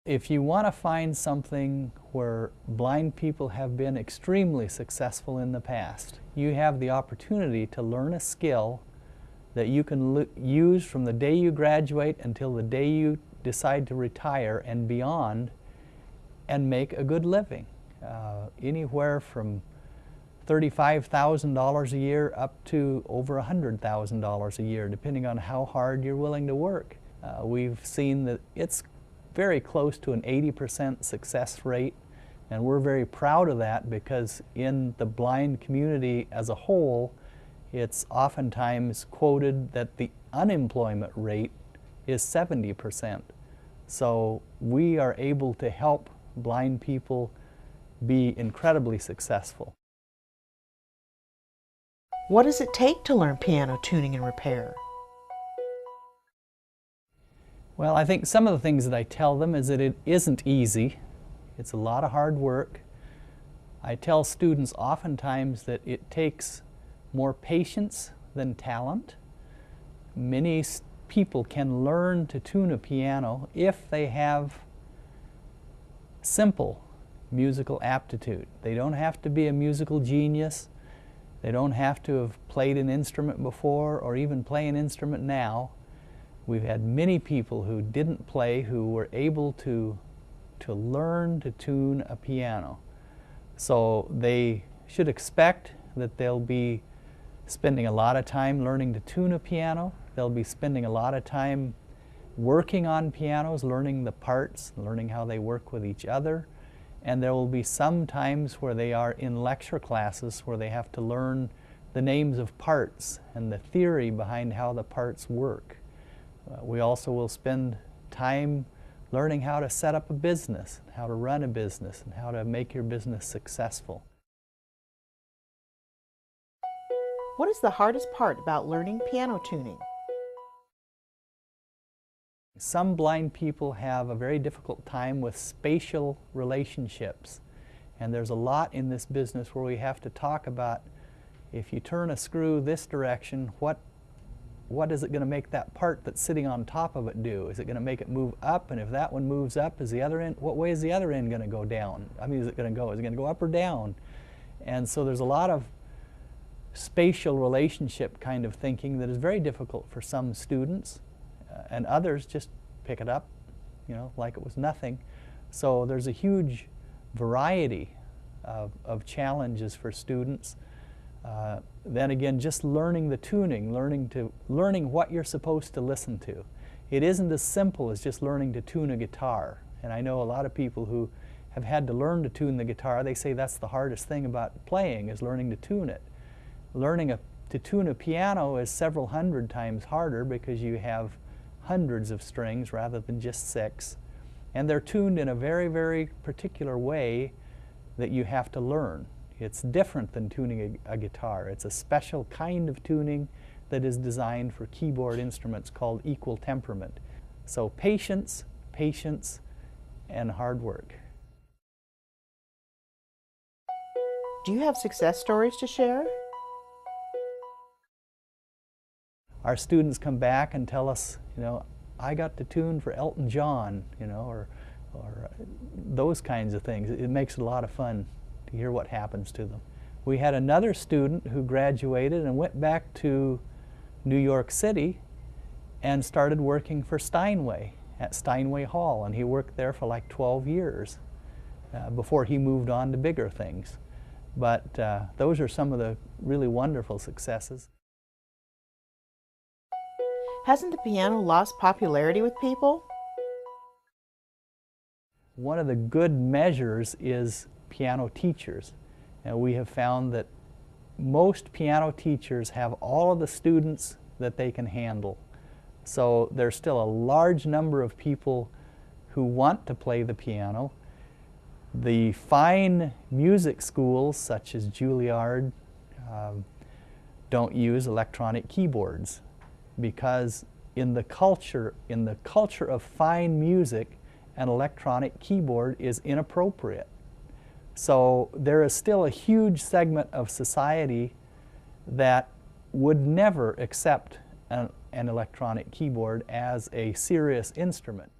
If you want to find something where blind people have been extremely successful in the past, you have the opportunity to learn a skill that you can use from the day you graduate until the day you decide to retire and beyond, and make a good living. Anywhere from $35,000 a year up to over $100,000 a year, depending on how hard you're willing to work. We've seen that it's very close to an 80% success rate, and we're very proud of that because in the blind community as a whole, it's oftentimes quoted that the unemployment rate is 70%. So we are able to help blind people be incredibly successful. What does it take to learn piano tuning and repair? Well, I think some of the things that I tell them is that it isn't easy. It's a lot of hard work. I tell students oftentimes that it takes more patience than talent. Many people can learn to tune a piano if they have simple musical aptitude. They don't have to be a musical genius. They don't have to have played an instrument before or even play an instrument now. We've had many people who didn't play who were able to learn to tune a piano. So they should expect that they'll be spending a lot of time learning to tune a piano. They'll be spending a lot of time working on pianos, learning the parts, learning how they work with each other. And there will be some times where they are in lecture classes where they have to learn the names of parts and the theory behind how the parts work. We also will spend time learning how to set up a business, how to run a business, and how to make your business successful. What is the hardest part about learning piano tuning? Some blind people have a very difficult time with spatial relationships, and there's a lot in this business where we have to talk about, if you turn a screw this direction, what is it going to make that part that's sitting on top of it do? Is it going to make it move up? And if that one moves up, is the other end, what way is the other end going to go down? I mean, is it going to go up or down? And so there's a lot of spatial relationship kind of thinking that is very difficult for some students, and others just pick it up, you know, like it was nothing. So there's a huge variety of challenges for students. Then again, just learning the tuning, learning what you're supposed to listen to. It isn't as simple as just learning to tune a guitar. And I know a lot of people who have had to learn to tune the guitar, they say that's the hardest thing about playing, is learning to tune it. Learning to tune a piano is several hundred times harder because you have hundreds of strings rather than just 6. And they're tuned in a very, very particular way that you have to learn. It's different than tuning a guitar. It's a special kind of tuning that is designed for keyboard instruments called equal temperament. So patience, patience, and hard work. Do you have success stories to share? Our students come back and tell us, you know, I got to tune for Elton John, you know, or those kinds of things. It makes it a lot of fun to hear what happens to them. We had another student who graduated and went back to New York City and started working for Steinway at Steinway Hall, and he worked there for like 12 years before he moved on to bigger things. But those are some of the really wonderful successes. Hasn't the piano lost popularity with people? One of the good measures is piano teachers. And we have found that most piano teachers have all of the students that they can handle. So there's still a large number of people who want to play the piano. The fine music schools, such as Juilliard, don't use electronic keyboards, because in the culture of fine music, an electronic keyboard is inappropriate. So there is still a huge segment of society that would never accept an electronic keyboard as a serious instrument.